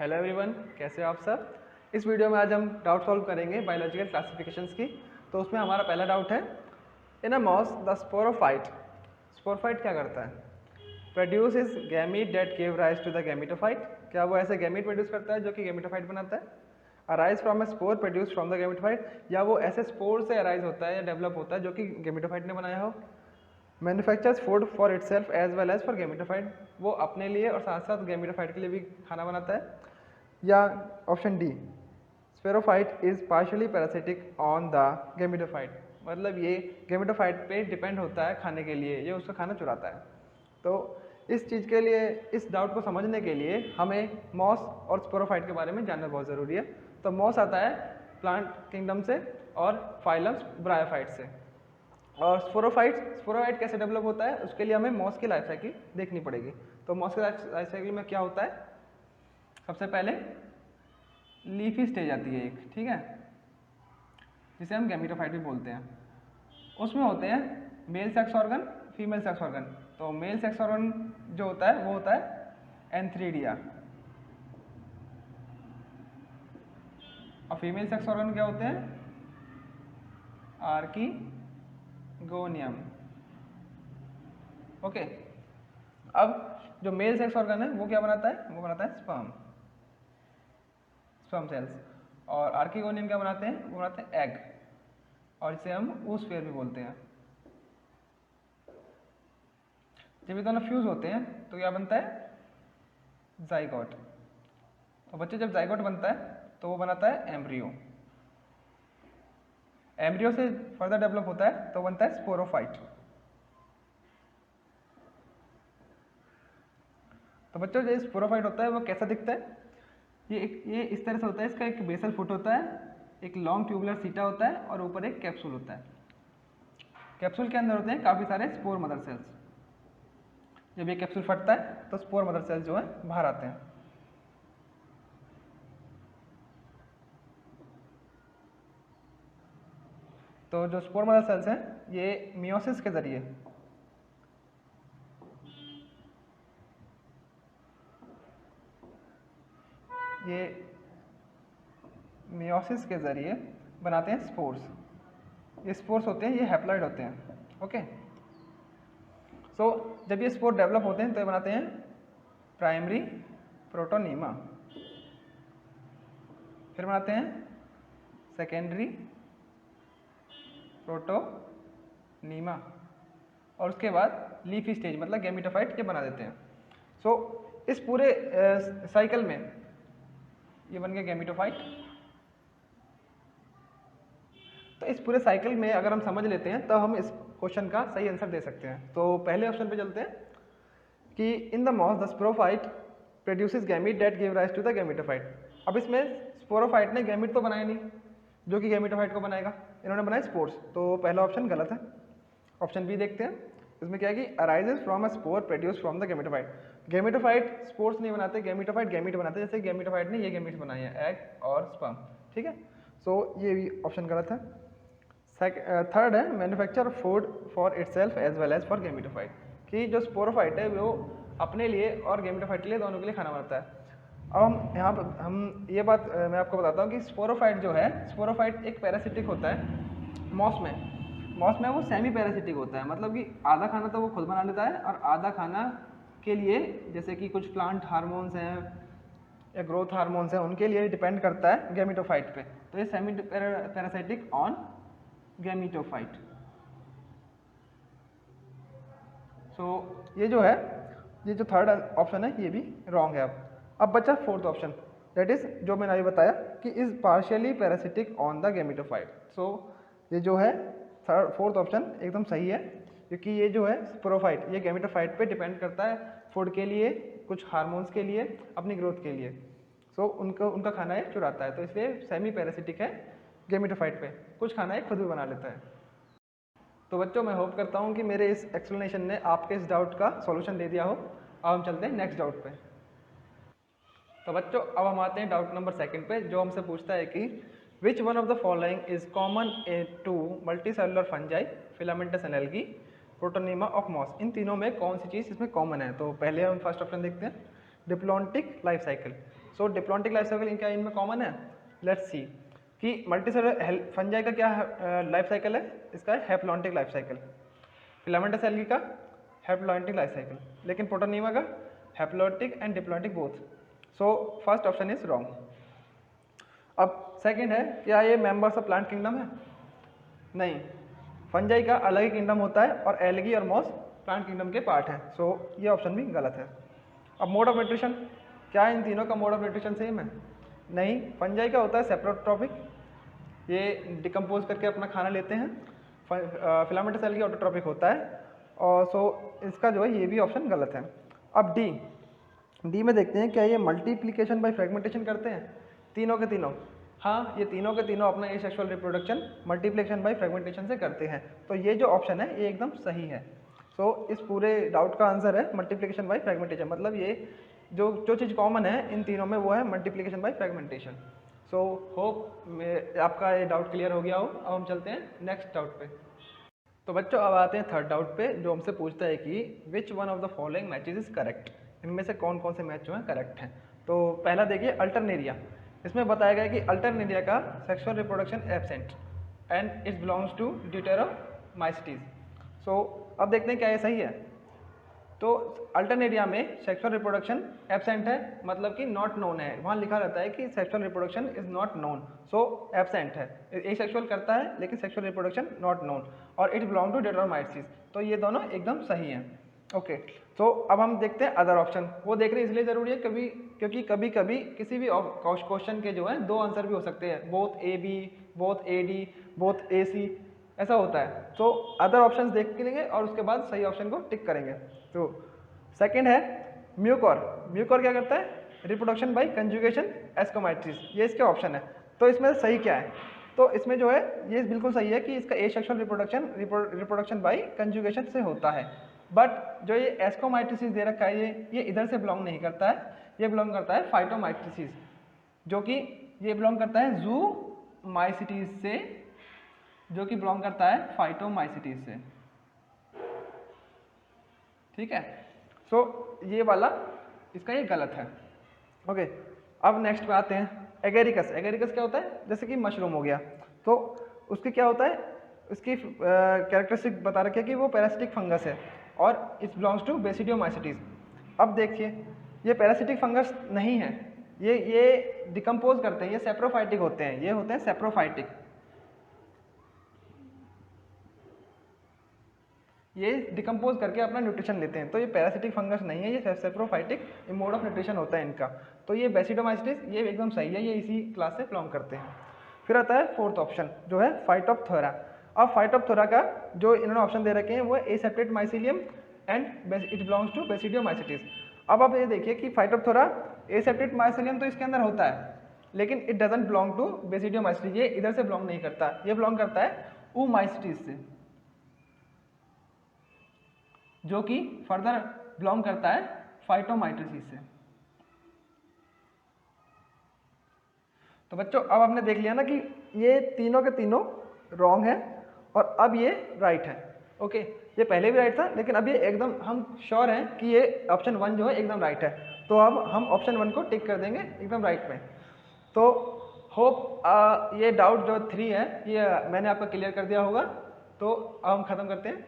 Hello everyone, कैसे हो आप सब। इस वीडियो में आज हम डाउट सॉल्व करेंगे बायोलॉजिकल क्लासिफिकेशंस की। तो उसमें हमारा पहला डाउट है, in a moss the sporophyte, sporophyte क्या करता है? Produces gamete that give rise to the gametophyte, क्या वो ऐसे गैमीट प्रोड्यूस करता है जो कि गैमीटोफाइट बनाता है? Arise from a spore produce from the gametophyte, या वो ऐसे स्पोर से अराइज होता है या डेवलप होता है जो कि गैमीटोफाइट ने बनाया हो? Manufactures food for itself as well as for gametophyte, वो अपने लिए और साथ साथ गैमीटोफाइट के लिए भी खाना बनाता है? या option D, sporophyte is partially parasitic on the gametophyte, मतलब ये गैमीटोफाइट पे डिपेंड होता है खाने के लिए, ये उसका खाना चुराता है। तो इस चीज़ के लिए, इस डाउट को समझने के लिए हमें मॉस और स्पोरोफाइट के बारे में जानना बहुत ज़रूरी है। तो मॉस आता है प्लांट किंगडम से और फाइलम्स ब्रायोफाइट से, और स्पोरोफाइट कैसे डेवलप होता है उसके लिए हमें मॉस की लाइफ साइकिल देखनी पड़ेगी। तो मॉस की लाइफ साइकिल में क्या होता है, सबसे पहले लीफी स्टेज आती है एक, ठीक है, जिसे हम गैमीटोफाइट भी बोलते हैं। उसमें होते हैं male sex organ, female sex organ. तो मेल सेक्स ऑर्गन जो होता है वो होता है एंथ्रीडिया, और फीमेल सेक्स ऑर्गन क्या होते हैं? आर्कीगोनियम। ओके, अब जो मेल सेक्स ऑर्गन है वो क्या बनाता है? वो बनाता है स्पर्म सेल्स। और आर्कीगोनियम क्या बनाते हैं? वो बनाते हैं एग, और इसे हम oosphere भी बोलते हैं। जब ये दोनों फ्यूज होते हैं तो क्या बनता है? जाइगोट। तो बच्चे जब जाइगोट बनता है तो वो बनाता है एम्ब्रियो। एम्ब्रियो से फर्दर डेवलप होता है तो बनता है स्पोरोफाइट। तो बच्चों जो स्पोरोफाइट होता है वो कैसा दिखता है? ये इस तरह से होता है, इसका एक बेसल फुट होता है, एक लॉन्ग ट्यूबुलर सीटा होता है, और ऊपर एक कैप्सूल होता है। कैप्सूल के अंदर होते हैं काफ़ी सारे स्पोर मदर सेल्स। जब ये कैप्सूल फटता है तो स्पोर मदर सेल्स जो है बाहर आते हैं। तो जो स्पोर मदर सेल्स हैं ये मियोसिस के जरिए बनाते हैं स्पोर्स। ये स्पोर्स होते हैं, ये हैप्लॉइड होते हैं। ओके, सो जब ये स्पोर डेवलप होते हैं तो ये बनाते हैं प्राइमरी प्रोटोनीमा, फिर बनाते हैं सेकेंडरी प्रोटोनीमा, और उसके बाद लीफी स्टेज मतलब गैमीटोफाइट ये बना देते हैं। सो इस पूरे साइकिल में ये बन गया गैमीटोफाइट। तो इस पूरे साइकिल में अगर हम समझ लेते हैं तो हम इस क्वेश्चन का सही आंसर दे सकते हैं। तो पहले ऑप्शन पे चलते हैं कि in the moss the sporophyte produces gamete that give rise to the gametophyte. अब इसमें स्पोरोफाइट ने गैमीट तो बनाया नहीं जो कि गैमीटोफाइट को बनाएगा, इन्होंने बनाए स्पोर्स। तो पहला ऑप्शन गलत है। ऑप्शन बी देखते हैं, इसमें क्या है कि arises from a spore produce from the gametophyte. Gametophyte spores नहीं बनाते, गैमीटोफाइट गैमीट बनाते हैं, जैसे गैमीटोफाइट ने ये गैमीट्स बनाए हैं, एग और स्पर्म। ठीक है, सो ये भी ऑप्शन गलत है। थर्ड है manufacture food for itself as well as for gametophyte, कि जो स्पोरोफाइट है वो अपने लिए और गैमीटोफाइट के लिए, दोनों के लिए खाना बनाता है। अब हम यहाँ पर ये बात मैं आपको बताता हूँ कि स्पोरोफाइट जो है, स्पोरोफाइट एक पैरासिटिक होता है। मॉस में वो सेमी पैरासिटिक होता है, मतलब कि आधा खाना तो वो खुद बना लेता है और आधा खाना के लिए, जैसे कि कुछ प्लांट हार्मोन्स हैं या ग्रोथ हार्मोन्स हैं, उनके लिए डिपेंड करता है गैमीटोफाइट पे। तो ये semi parasitic on gametophyte. So ये जो है, ये जो थर्ड ऑप्शन है ये भी रॉन्ग है। अब बचा फोर्थ ऑप्शन, दैट इज जो मैंने अभी बताया कि is partially parasitic on the gametophyte. So ये जो है फोर्थ ऑप्शन एकदम सही है, क्योंकि ये जो है स्पोरोफाइट ये गैमीटोफाइट पे डिपेंड करता है फूड के लिए, कुछ हार्मोन्स के लिए, अपनी ग्रोथ के लिए। सो उनका खाना ये चुराता है, तो इसलिए सेमी पैरासिटिक है गैमीटोफाइट पे, कुछ खाना ये खुद भी बना लेता है। तो बच्चों मैं होप करता हूँ कि मेरे इस एक्सप्लेनेशन ने आपके इस डाउट का सॉल्यूशन दे दिया हो। अब हम चलते हैं नेक्स्ट डाउट पे। तो बच्चों अब हम आते हैं डाउट नंबर सेकंड पे, जो हमसे पूछता है कि which one of the following is common to multicellular fungi, filamentous and algae, protonema of moss. इन तीनों में कौन सी चीज़ इसमें कॉमन है? तो पहले हम फर्स्ट ऑप्शन देखते हैं, डिप्लॉन्टिक लाइफ साइकिल। सो डिप्लॉन्टिक लाइफ साइकिल क्या इनमें कॉमन है? लेट्स सी कि मल्टीसेलुलर फंजाई का क्या लाइफ साइकिल है, इसका है haplontic life cycle. Filamentous algae का हैप्लॉन्टिक लाइफ साइकिल, लेकिन प्रोटोनिमा का haplontic and diplontic both. So first option is wrong. अब सेकंड है, क्या ये मेंबर्स ऑफ प्लांट किंगडम है? नहीं, फंजाई का अलग ही किंगडम होता है और एल्गी और मॉस प्लांट किंगडम के पार्ट हैं। सो ये ऑप्शन भी गलत है। अब मोड ऑफ न्यूट्रिशन, क्या इन तीनों का मोड ऑफ न्यूट्रिशन सेम है? नहीं, फंजाई का होता है सेप्रोट्रॉपिक, ये डिकम्पोज करके अपना खाना लेते हैं। फिलामेंटस एल्गी ऑटोट्रॉपिक होता है, और सो इसका जो है ये भी ऑप्शन गलत है। अब डी में देखते हैं, क्या ये मल्टीप्लिकेशन बाय फ्रेगमेंटेशन करते हैं? तीनों के तीनों, हाँ, ये तीनों के तीनों अपना asexual reproduction multiplication by fragmentation से करते हैं। तो ये जो ऑप्शन है ये एकदम सही है। सो इस पूरे डाउट का आंसर है मल्टीप्लिकेशन बाय फ्रेगमेंटेशन, मतलब ये जो चीज़ कॉमन है इन तीनों में वो है multiplication by fragmentation. So hope आपका ये डाउट क्लियर हो गया हो। अब हम चलते हैं नेक्स्ट डाउट पे। तो बच्चों अब आते हैं थर्ड डाउट पे, जो हमसे पूछता है कि which one of the following matches is correct, इनमें से कौन कौन से मैच जो हैं करेक्ट हैं। तो पहला देखिए अल्टरनेरिया, इसमें बताया गया कि अल्टरनेरिया का sexual reproduction absent and it belongs to deuteromycetes. So अब देखते हैं क्या ये सही है। तो अल्टरनेरिया में सेक्सुअल रिप्रोडक्शन एब्सेंट है, मतलब कि नॉट नोन है, वहाँ लिखा रहता है कि sexual reproduction is not known, so absent है। एसेक्सुअल करता है लेकिन सेक्सुअल रिप्रोडक्शन नॉट नोन, और इट बिलोंग टू ड्यूटेरोमाइसिटीज। तो ये दोनों एकदम सही हैं। ओके, तो अब हम देखते हैं अदर ऑप्शन। वो देखना इसलिए ज़रूरी है क्योंकि कभी कभी किसी भी क्वेश्चन के जो है दो आंसर भी हो सकते हैं, both A B, both A D, both A C, ऐसा होता है। तो अदर ऑप्शंस देख के लेंगे और उसके बाद सही ऑप्शन को टिक करेंगे। तो सेकंड है म्यूकोर। म्यूकोर क्या करता है? रिप्रोडक्शन बाय कंजुगेशन एस्कोमाइट्रिस, ये इसके ऑप्शन है। तो इसमें सही क्या है? तो इसमें जो है ये बिल्कुल सही है कि इसका एसेक्सुअल रिप्रोडक्शन बाय कंजुगेशन से होता है। बट जो ये एस्कोमाइट्रिसिस दे रखा है ये इधर से बिलोंग नहीं करता है, ये बिलोंग करता है फाइटोमाइट्रिसिस, जो कि ये बिलोंग करता है जूमाइसिटीज से, जो कि बिलोंग करता है फाइटोमाइसिटीज से। ठीक है, सो ये वाला इसका ये गलत है। ओके, अब नेक्स्ट पे आते हैं एगेरिकस। एगेरिकस क्या होता है? जैसे कि मशरूम हो गया, तो उसके क्या होता है, उसकी कैरेक्टरिस्टिक बता रखी है कि वो पैरासिटिक फंगस है और इट बिलोंग्स टू बेसिडियोमाइसिटीज। अब देखिए ये पैरासिटिक फंगस नहीं है, ये डिकम्पोज करते हैं, ये सेप्रोफाइटिक होते हैं, ये होते हैं सेप्रोफाइटिक, ये डिकम्पोज करके अपना न्यूट्रिशन लेते हैं। तो ये पैरासिटिक फंगस नहीं है, ये सेप्रोफाइटिक मोड ऑफ न्यूट्रिशन होता है इनका। तो ये बेसिडोमाइसिटिस, ये एकदम सही है, ये इसी क्लास से बिलोंग करते हैं। फिर आता है फोर्थ ऑप्शन जो है फाइटोप्थोरा। अब फाइटोप्थोरा का जो इन्होंने ऑप्शन दे रखे हैं वो है aseptate mycelium and it belongs to basidiomycetes. अब आप ये देखिए कि फाइटोप्थोरा एसेप्टेड माइसिलियम तो इसके अंदर होता है, लेकिन it doesn't belong to basidiomycetes, ये इधर से बिलोंग नहीं करता, ये बिलोंग करता है oomaisitis से, जो कि फर्दर बिलोंग करता है फाइटोमाइट्रिसिस से। तो बच्चों अब आपने देख लिया ना कि ये तीनों के तीनों रॉन्ग है और अब ये राइट है। ओके, ये पहले भी राइट था लेकिन अब ये एकदम हम श्योर हैं कि ये ऑप्शन 1 जो है एकदम राइट है। तो अब हम ऑप्शन 1 को टिक कर देंगे एकदम राइट में। तो होप ये डाउट जो 3 है ये मैंने आपका क्लियर कर दिया होगा। तो अब हम ख़त्म करते हैं।